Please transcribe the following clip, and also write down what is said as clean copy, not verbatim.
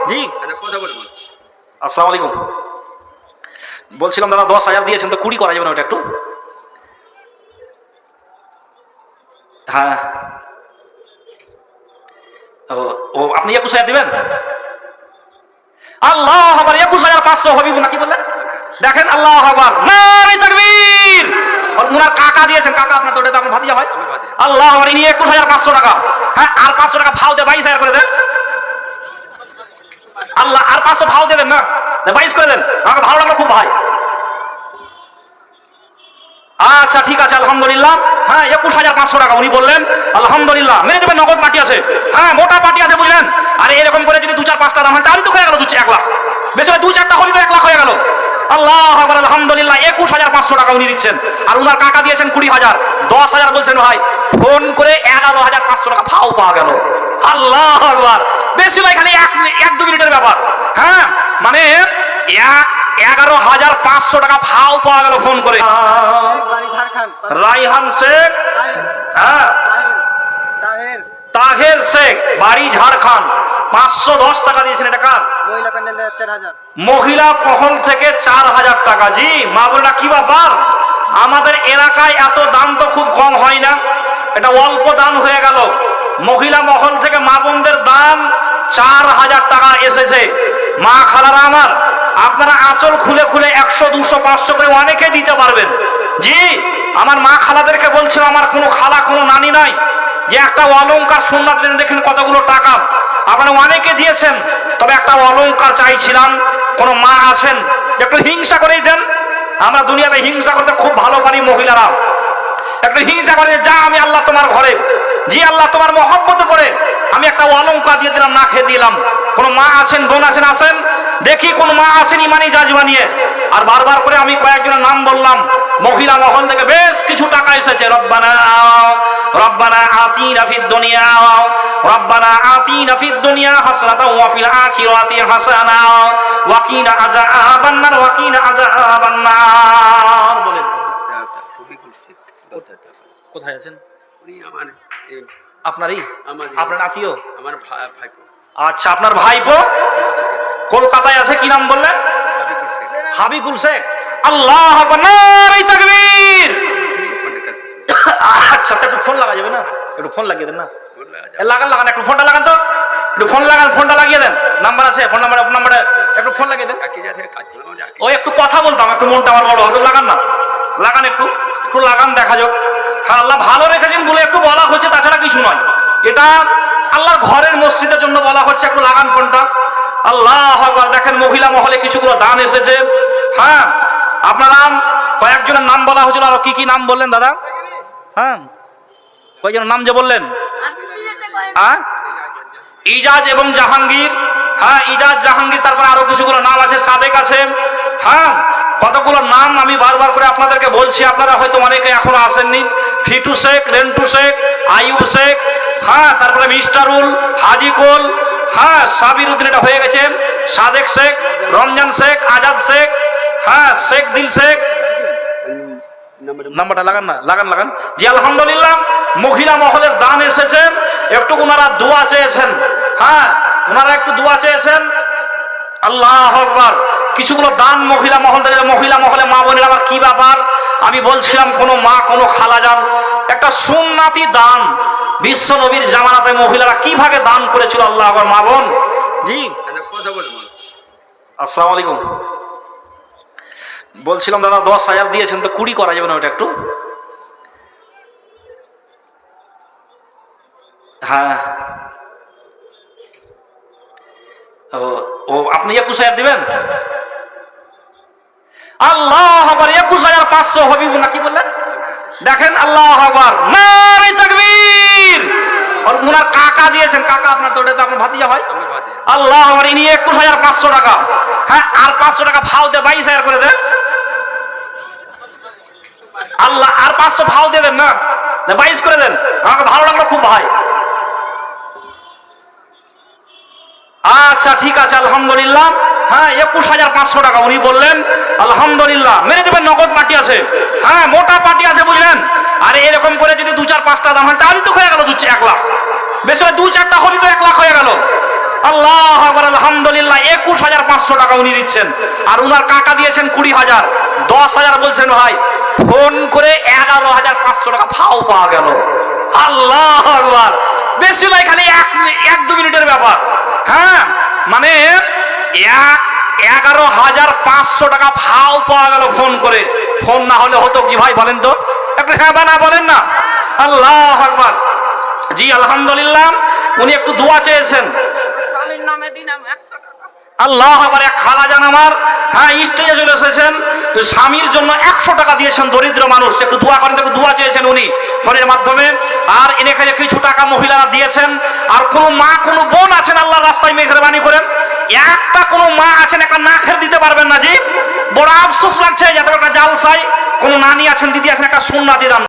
জি আসসালামু আলাইকুম। বলছিলাম দাদা 10,000 দিয়েছেন তো 20 করা যাবে না ওটা একটু? হ্যাঁ ও আপনি 21,000 দিবেন? আল্লাহ আকবার, 21,500 হবে নাকি বললেন? দেখেন আল্লাহ আকবার, নারে তাকবীর। আর উনার কাকা দিয়েছেন, কাকা আপনার তো ওটা তো আপনার ভাতিজা হয়। আল্লাহ আকবার, ইনি 21,500 টাকা। হ্যাঁ আর 500 টাকা ফাও দিয়ে 22,000 করে দেন। আল্লাহ আর 500 ফাও দিয়ে দেন না, 22 করে দেন। আমাকে ভালো লাগলো খুব ভাই। আচ্ছা ঠিক আছে আলহামদুলিল্লাহ। হ্যাঁ 21,500 টাকা উনি বললেন আলহামদুলিল্লাহ। মেরে দেবেন, নগদ পার্টি আছে। হ্যাঁ মোটা পার্টি আছে বুঝলেন। আর এরকম করে যদি 2-4-5টা দাম হয় তাহলে তো হয়ে গেল 1 লাখ। বেশি 2-4টা হলে তো 1 লাখ হয়ে গেল। আল্লাহ আকবার আলহামদুলিল্লাহ। 21,500 টাকা উনি দিচ্ছেন আর উনার কাকা দিয়েছেন 20,000। 10,000 বলছেন ভাই, ফোন করে 11,500 টাকা ফাও পাওয়া গেল। আল্লাহ আকবার। বেশি ভাই খালি 1-2 মিনিটের ব্যাপার। হ্যাঁ মানে 11,500 টাকা ফাও পাওয়া গেল ফোন করে। রাইহান শেখ, হ্যাঁ তাহের শেখ, বাড়ি ঝাড়খণ্ড। 510 টাকা দিয়েছেন। এটা কার? মহিলা মহল থেকে 4,000 টাকা। জি মা বোনেরা কি ব্যাপার, আমাদের এলাকায় এত দান তো খুব কম হয় না, এটা অল্প দান হয়ে গেল। মহিলা মহল থেকে মা বোনদের দান 4,000 টাকা এসেছে। মা খালারা আমার, আপনারা আঁচল খুলে খুলে 100, 200, 500 করে অনেকে দিতে পারবেন। জি আমার মা খালাদেরকে বলছিল, আমার কোনো খালা কোনো নানি নাই যে একটা অলংকার সুন্নাত দেন। দেখেন কতগুলো টাকা আপনারা অনেকে দিয়েছেন, তবে একটা অলংকার চাইছিলাম। কোনো মা আছেন একটু হিংসা করেই দেন। আমরা দুনিয়াতে হিংসা করতে খুব ভালো পারি মহিলারা। একটু হিংসা করে যা আমি আল্লাহ তোমার ঘরে, জি আল্লাহ তোমার মহব্বত করে আমি একটা অলংকার দিয়ে দিলাম, না খেয়ে দিলাম। কোন মা আছেন, বোন আছেন? আসেন দেখি কোন মা আছেন ইমানি জাজ বানিয়ে। আর বারবার করে আমি কয়েকজনের নাম বললাম। মহিলা মহল থেকে বেশ কিছু টাকা এসেছে। রব্বানা রব্বানা আতিনা ফিদ দুনিয়া রব্বানা আতিনা ফিদ দুনিয়া হাসানাতাও ওয়া ফিল আখিরাতি হাসানা ওয়া কিনা আযাবান নার ওয়া কিনা আযাবান নার। বলেন কোথায় আছেন? আপনারই? আপনার আত্মীয়? আমার ভাইপো। আচ্ছা আপনার ভাইপো কলকাতায় আছে। কি নাম বললেন? হাবিকুল শেখ। আল্লাহ আকবার, নারে তাকবীর। আচ্ছা একটু ফোন লাগা যাবে না? একটু ফোন লাগিয়ে দেন না। লাগান একটু ফোনটা লাগান তো, একটু ফোন লাগান, ফোনটা লাগিয়ে দেন। নাম্বার আছে? ফোন নাম্বারে একটু ফোন লাগিয়ে দেন। ও একটু কথা বলতাম, একটু মনটা আমার বড়। একটু লাগান না, লাগান একটু লাগান, দেখা যাক। হ্যাঁ আল্লাহ ভালো রেখেছেন বলে একটু বলা হচ্ছে, তাছাড়া কিছু নয়। এটা আল্লাহর ঘরের মসজিদের জন্য বলা হচ্ছে। একটু লাগান ফোনটা। আল্লাহ আকবার। দেখেন মহিলা মহলে কিছুগুলো দান এসেছে। হ্যাঁ আপনারা কয়েকজনের নাম বলা হয়েছিল। আরো কি কি নাম বললেন দাদা? হ্যাঁ কয়েকজনের নাম যে বললেন? হ্যাঁ ইজাজ এবং জাহাঙ্গীর। হ্যাঁ ইজাজ জাহাঙ্গীর, তারপর আরো কিছুগুলো নাম আছে, সাদেক আছে। হ্যাঁ কতগুলো নাম আমি বারবার করে আপনাদেরকে বলছি, আপনারা হয়তো অনেকে এখনো আসেননি। ফিটু শেখ, রেন্টু শেখ, আইয়ুব শেখ, হ্যাঁ তারপরে মিস্টারুল, হাজিকুল, হ্যাঁ সাবির উদ্দিন, এটা হয়ে গেছে। সাদেক শেখ, রমজান শেখ, আজাদ শেখ, হ্যাঁ শেখ দিল শেখ। নাম্বারটা লাগান না, লাগান। জি আলহামদুলিল্লাহ মহিলা মহলের দান এসেছে। একটু ওনারা দোয়া চেয়েছেন। হ্যাঁ ওনারা একটু দোয়া চেয়েছেন। আল্লাহ আকবার। কিছুগুলো দান মহিলা মহল থেকে। মহিলা মহলে মা বোনেরা আমার কি ব্যাপার, আমি বলছিলাম কোন মা কোন খালা যান একটা সুন্নাতি দান বিশ্ব নবীর জামানাতে মহিলারা কিভাবে দান করেছিল। আল্লাহ আকবার। মা বোন জি কথা বলবো। আসসালামু আলাইকুম। বলছিলাম দাদা 10,000 দিয়েছেন তো 20 করা যাবে না ওটা একটু? হ্যাঁ ও আপনি 21,000 দিবেন? আল্লাহ আকবার। 21,500 হবে নাকি বললেন? দেখেন আল্লাহ আকবার, নারে তাকবীর। আর উনার কাকা দিয়েছেন, কাকা আপনার তো ওটা তো আপনার ভাতিজা হয়। আল্লাহ আকবার, ইনি 21,500 টাকা। হ্যাঁ আর 500 টাকা ফাও দিয়ে 22,000 করে দেন। আল্লাহ আর 500 ফাও দিয়ে দেন না, 22 করে দেন। আমাকে ভালো লাগলো খুব ভাই। আচ্ছা ঠিক আছে আলহামদুলিল্লাহ। হ্যাঁ 21,500 টাকা উনি বললেন আলহামদুলিল্লাহ। মেরে দেবেন, নগদ পার্টি আছে। হ্যাঁ মোটা পার্টি আছে বুঝলেন। আর এরকম করে যদি 2-4-5টা দাম হয় তাহলে তো হয়ে গেল 1 লাখ। বেশি 2-4টা হলে তো 1 লাখ হয়ে গেল। আল্লাহ আকবার আলহামদুলিল্লাহ। উনি দিচ্ছেন, আর উনার কাকা দিয়েছেন 20,000, 10,000 বলছেন ভাই। ফোন করে 11,500 টাকা ফাও পাওয়া গেল। আল্লাহ আকবার। বেশি নয়, খালি 1-2 মিনিটের ব্যাপার। হ্যাঁ, মানে 11,500 টাকা ফাও পাওয়া গেল ফোন করে। ফোন না হলে হতো কি ভাই বলেন তো? একটা হ্যাঁ বা না বলেন না। আল্লাহ আকবার। জি আলহামদুলিল্লাহ। উনি একটু দোয়া চেয়েছেন। আল্লাহ আকবার। এক খালাজান আমার, হ্যাঁ, স্টেজে চলে এসেছেন, স্বামীর জন্য 100 টাকা দিয়েছেন, দরিদ্র মানুষ, একটু দোয়া করেন, একটু দোয়া চেয়েছেন উনি ফোনের মাধ্যমে। আর এখানে কিছু টাকা মহিলারা দিয়েছেন। আর কোনো মা কোনো বোন আছেন আল্লাহর রাস্তায় মেহরবানি করেন, একটা কোনো মা আছেন একটা না খেয়ে দিতে পারবেন না। জি বড় আফসোস লাগছে, যাতে একটা জালসায় কোনো নানি আছেন, দিদি আছেন, একটা সুন্নাতি দান।